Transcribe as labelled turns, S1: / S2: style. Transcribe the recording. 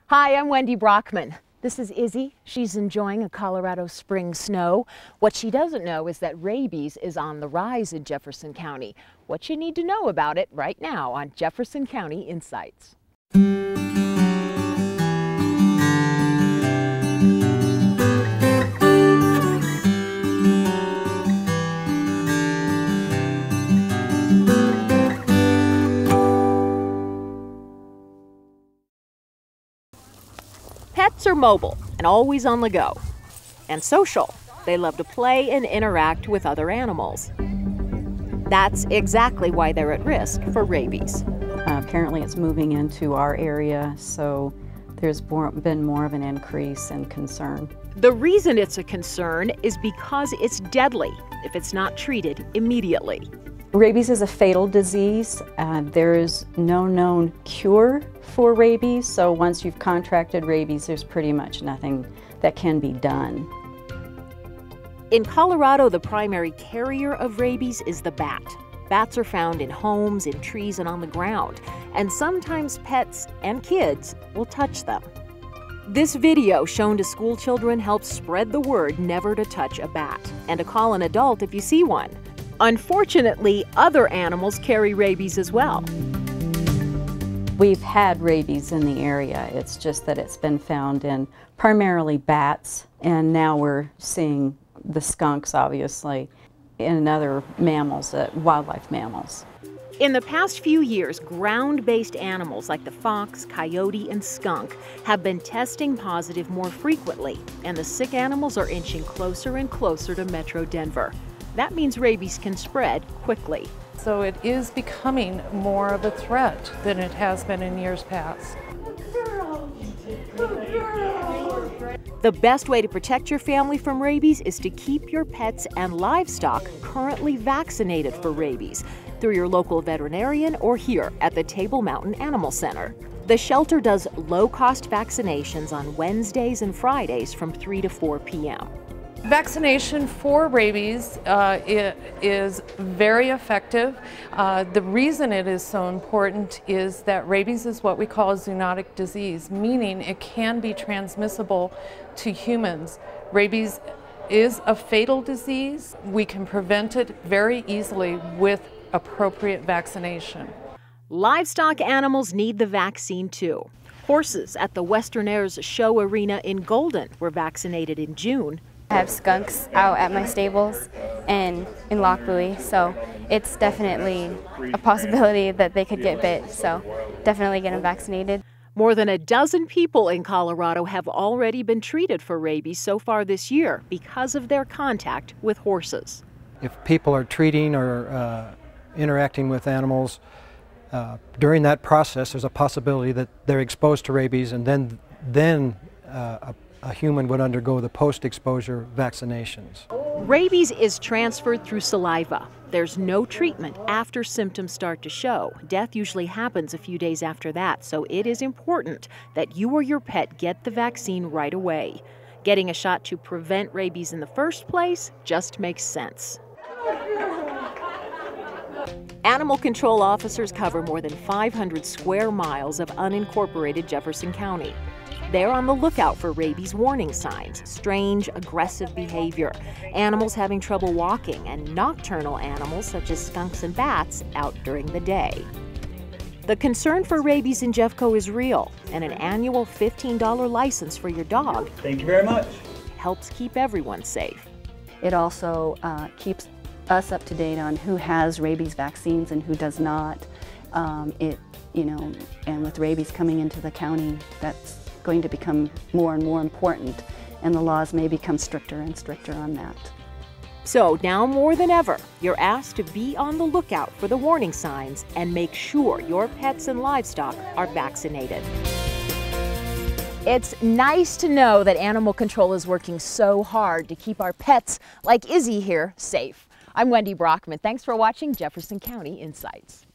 S1: Hi, I'm Wendy Brockman. This is Izzy. She's enjoying a Colorado spring snow. What she doesn't know is that rabies is on the rise in Jefferson County. What you need to know about it right now on Jefferson County InSIGHTS. Pets are mobile and always on the go, and social. They love to play and interact with other animals. That's exactly why they're at risk for rabies.
S2: Apparently it's moving into our area, so there's been more of an increase in concern.
S1: The reason it's a concern is because it's deadly if it's not treated immediately.
S2: Rabies is a fatal disease. There is no known cure for rabies, so once you've contracted rabies, there's pretty much nothing that can be done.
S1: In Colorado, the primary carrier of rabies is the bat. Bats are found in homes, in trees, and on the ground, and sometimes pets and kids will touch them. This video shown to school children helps spread the word never to touch a bat, and to call an adult if you see one. Unfortunately, other animals carry rabies as well.
S2: We've had rabies in the area. It's just that it's been found in primarily bats, and now we're seeing the skunks, obviously, and other mammals, wildlife mammals.
S1: In the past few years, ground-based animals like the fox, coyote, and skunk have been testing positive more frequently, and the sick animals are inching closer and closer to Metro Denver. That means rabies can spread quickly.
S3: So it is becoming more of a threat than it has been in years past.
S1: The best way to protect your family from rabies is to keep your pets and livestock currently vaccinated for rabies through your local veterinarian or here at the Table Mountain Animal Center. The shelter does low-cost vaccinations on Wednesdays and Fridays from 3 to 4 p.m.
S3: Vaccination for rabies is very effective. The reason it is so important is that rabies is what we call a zoonotic disease, meaning it can be transmissible to humans. Rabies is a fatal disease. We can prevent it very easily with appropriate vaccination.
S1: Livestock animals need the vaccine too. Horses at the Western Airs Show Arena in Golden were vaccinated in June.
S4: I have skunks out at my stables and in Lockbuoy, so it's definitely a possibility that they could get bit, so definitely get them vaccinated.
S1: More than a dozen people in Colorado have already been treated for rabies so far this year because of their contact with horses.
S5: If people are treating or interacting with animals, during that process there's a possibility that they're exposed to rabies, and then a human would undergo the post-exposure vaccinations.
S1: Rabies is transferred through saliva. There's no treatment after symptoms start to show. Death usually happens a few days after that, so it is important that you or your pet get the vaccine right away. Getting a shot to prevent rabies in the first place just makes sense. Animal control officers cover more than 500 square miles of unincorporated Jefferson County. They're on the lookout for rabies warning signs, strange, aggressive behavior, animals having trouble walking, and nocturnal animals such as skunks and bats out during the day. The concern for rabies in Jeffco is real, and an annual $15 license for your dog,
S6: thank you very much,
S1: helps keep everyone safe.
S2: It also keeps us up to date on who has rabies vaccines and who does not. And with rabies coming into the county, that's going to become more and more important, and the laws may become stricter and stricter on that.
S1: So now more than ever, you're asked to be on the lookout for the warning signs and make sure your pets and livestock are vaccinated. It's nice to know that animal control is working so hard to keep our pets, like Izzy here, safe. I'm Wendy Brockman. Thanks for watching Jefferson County InSIGHTS.